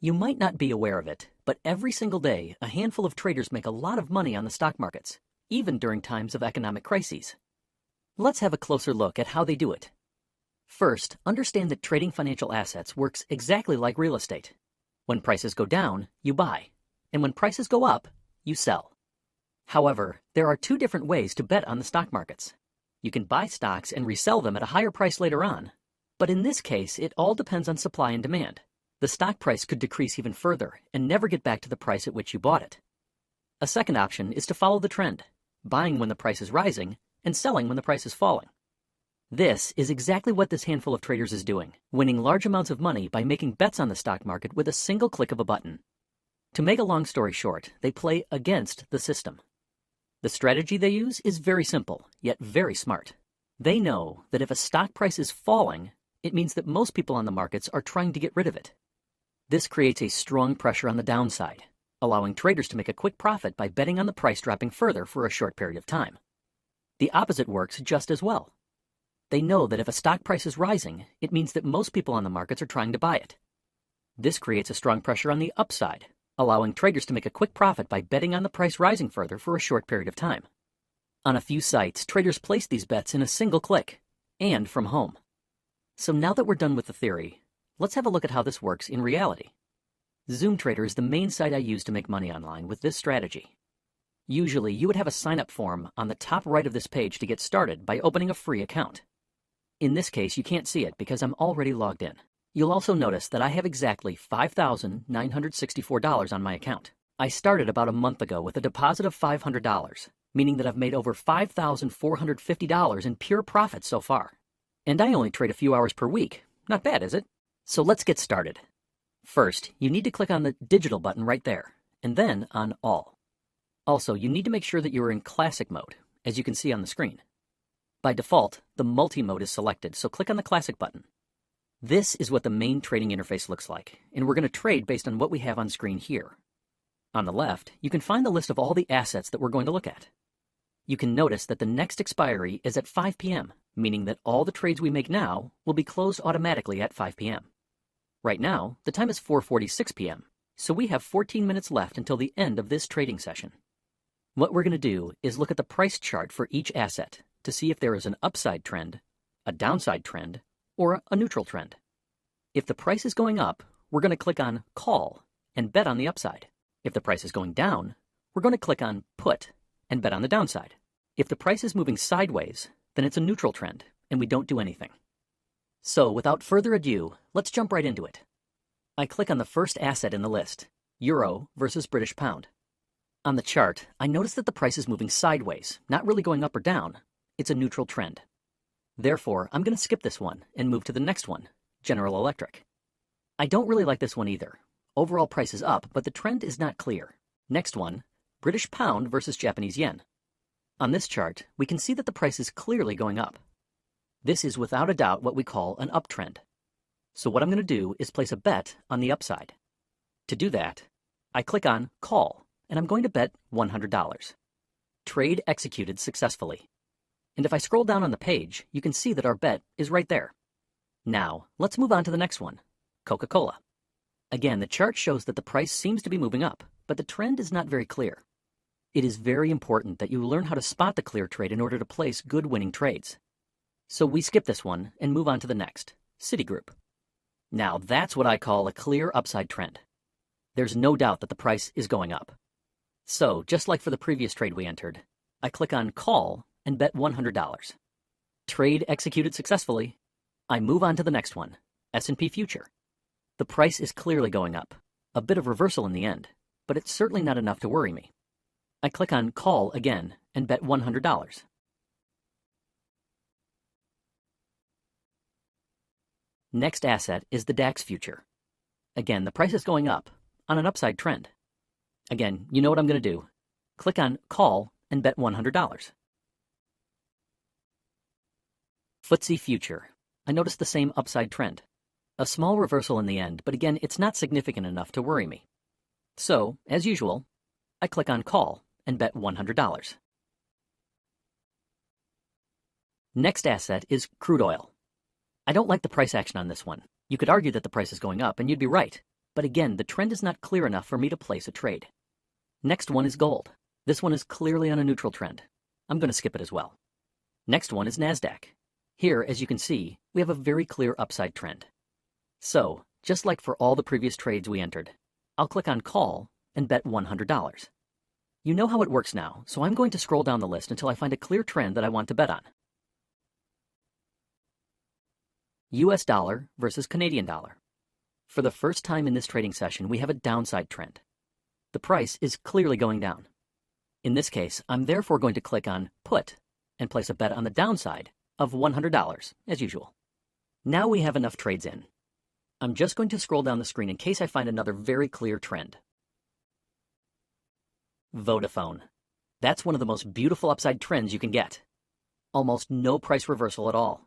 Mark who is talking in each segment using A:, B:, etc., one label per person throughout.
A: You might not be aware of it, but every single day, a handful of traders make a lot of money on the stock markets, even during times of economic crises. Let's have a closer look at how they do it. First, understand that trading financial assets works exactly like real estate. When prices go down, you buy, and when prices go up, you sell. However, there are two different ways to bet on the stock markets. You can buy stocks and resell them at a higher price later on, but in this case, it all depends on supply and demand. The stock price could decrease even further and never get back to the price at which you bought it. A second option is to follow the trend, buying when the price is rising and selling when the price is falling. This is exactly what this handful of traders is doing, winning large amounts of money by making bets on the stock market with a single click of a button. To make a long story short, they play against the system. The strategy they use is very simple, yet very smart. They know that if a stock price is falling, it means that most people on the markets are trying to get rid of it. This creates a strong pressure on the downside, allowing traders to make a quick profit by betting on the price dropping further for a short period of time. The opposite works just as well. They know that if a stock price is rising, it means that most people on the markets are trying to buy it. This creates a strong pressure on the upside, allowing traders to make a quick profit by betting on the price rising further for a short period of time. On a few sites, traders place these bets in a single click, and from home. So now that we're done with the theory, let's have a look at how this works in reality. Zoom Trader is the main site I use to make money online with this strategy. Usually, you would have a sign-up form on the top right of this page to get started by opening a free account. In this case, you can't see it because I'm already logged in. You'll also notice that I have exactly $5,964 on my account. I started about a month ago with a deposit of $500, meaning that I've made over $5,450 in pure profit so far. And I only trade a few hours per week. Not bad, is it? So let's get started. First, you need to click on the digital button right there, and then on all. Also, you need to make sure that you are in classic mode, as you can see on the screen. By default, the multi-mode is selected, so click on the classic button. This is what the main trading interface looks like, and we're going to trade based on what we have on screen here. On the left, you can find the list of all the assets that we're going to look at. You can notice that the next expiry is at 5 p.m., meaning that all the trades we make now will be closed automatically at 5 p.m. Right now, the time is 4:46 p.m., so we have 14 minutes left until the end of this trading session. What we're going to do is look at the price chart for each asset to see if there is an upside trend, a downside trend, or a neutral trend. If the price is going up, we're going to click on Call and bet on the upside. If the price is going down, we're going to click on Put and bet on the downside. If the price is moving sideways, then it's a neutral trend and we don't do anything. So without further ado, let's jump right into it. I click on the first asset in the list, Euro versus British Pound. On the chart, I notice that the price is moving sideways, not really going up or down. It's a neutral trend. Therefore, I'm going to skip this one and move to the next one, General Electric. I don't really like this one either. Overall price is up, but the trend is not clear. Next one, British Pound versus Japanese Yen. On this chart, we can see that the price is clearly going up. This is without a doubt what we call an uptrend. So what I'm going to do is place a bet on the upside. To do that, I click on Call, and I'm going to bet $100. Trade executed successfully. And if I scroll down on the page, you can see that our bet is right there. Now, let's move on to the next one, Coca-Cola. Again, the chart shows that the price seems to be moving up, but the trend is not very clear. It is very important that you learn how to spot the clear trade in order to place good winning trades. So we skip this one and move on to the next, Citigroup. Now that's what I call a clear upside trend. There's no doubt that the price is going up. So just like for the previous trade we entered, I click on Call and bet $100. Trade executed successfully. I move on to the next one, S&P Future. The price is clearly going up, a bit of reversal in the end, but it's certainly not enough to worry me. I click on Call again and bet $100. Next asset is the DAX future. Again, the price is going up on an upside trend. Again, you know what I'm going to do. Click on Call and bet $100. FTSE future. I noticed the same upside trend. A small reversal in the end, but again, it's not significant enough to worry me. So, as usual, I click on Call and bet $100. Next asset is crude oil. I don't like the price action on this one. You could argue that the price is going up, and you'd be right. But again, the trend is not clear enough for me to place a trade. Next one is gold. This one is clearly on a neutral trend. I'm going to skip it as well. Next one is NASDAQ. Here, as you can see, we have a very clear upside trend. So, just like for all the previous trades we entered, I'll click on call and bet $100. You know how it works now, so I'm going to scroll down the list until I find a clear trend that I want to bet on. US dollar versus Canadian dollar. For the first time in this trading session, we have a downside trend. The price is clearly going down. In this case, I'm therefore going to click on Put and place a bet on the downside of $100, as usual. Now we have enough trades in. I'm just going to scroll down the screen in case I find another very clear trend. Vodafone. That's one of the most beautiful upside trends you can get. Almost no price reversal at all.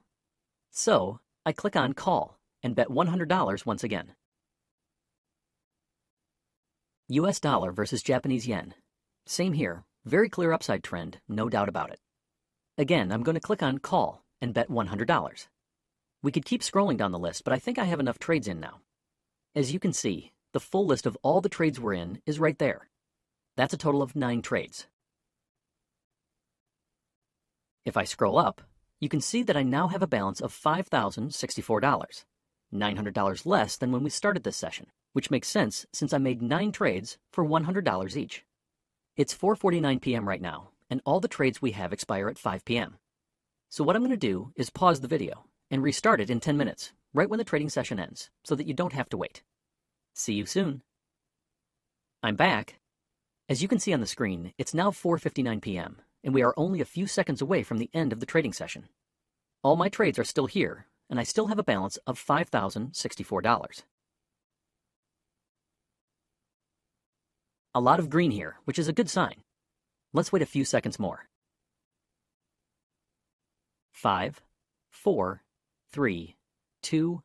A: So, I click on Call and bet $100 once again. US dollar versus Japanese yen. Same here, very clear upside trend, no doubt about it. Again, I'm going to click on Call and bet $100. We could keep scrolling down the list, but I think I have enough trades in now. As you can see, the full list of all the trades we're in is right there. That's a total of 9 trades. If I scroll up, you can see that I now have a balance of $5,064, $900 less than when we started this session, which makes sense since I made 9 trades for $100 each. It's 4:49 p.m. right now, and all the trades we have expire at 5 p.m. So what I'm going to do is pause the video and restart it in 10 minutes, right when the trading session ends, so that you don't have to wait. See you soon. I'm back. As you can see on the screen, it's now 4:59 p.m., and we are only a few seconds away from the end of the trading session. All my trades are still here, and I still have a balance of $5,064. A lot of green here, which is a good sign. Let's wait a few seconds more. 5, 4, 3, 2,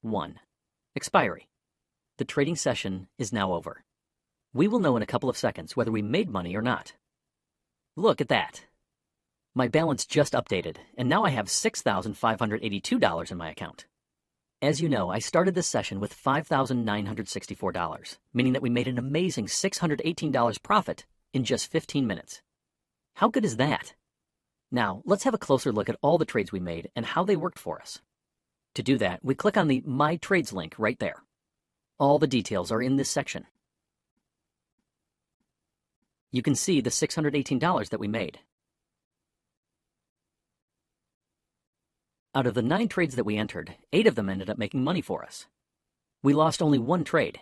A: 1. Expiry. The trading session is now over. We will know in a couple of seconds whether we made money or not. Look at that. My balance just updated, and now I have $6,582 in my account. As you know, I started this session with $5,964, meaning that we made an amazing $618 profit in just 15 minutes. How good is that? Now, let's have a closer look at all the trades we made and how they worked for us. To do that, we click on the My Trades link right there. All the details are in this section. You can see the $618 that we made. Out of the 9 trades that we entered, 8 of them ended up making money for us. We lost only 1 trade.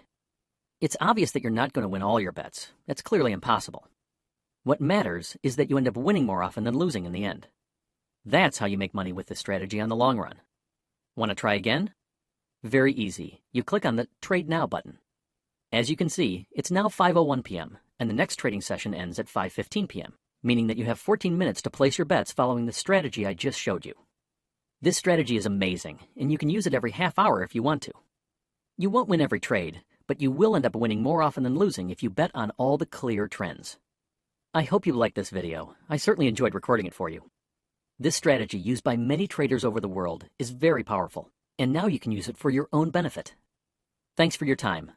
A: It's obvious that you're not going to win all your bets. That's clearly impossible. What matters is that you end up winning more often than losing in the end. That's how you make money with this strategy on the long run. Want to try again? Very easy. You click on the Trade Now button. As you can see, it's now 5:01 p.m., and the next trading session ends at 5:15 p.m., meaning that you have 14 minutes to place your bets following the strategy I just showed you. This strategy is amazing, and you can use it every half hour if you want to. You won't win every trade, but you will end up winning more often than losing if you bet on all the clear trends. I hope you liked this video. I certainly enjoyed recording it for you. This strategy, used by many traders over the world, is very powerful, and now you can use it for your own benefit. Thanks for your time.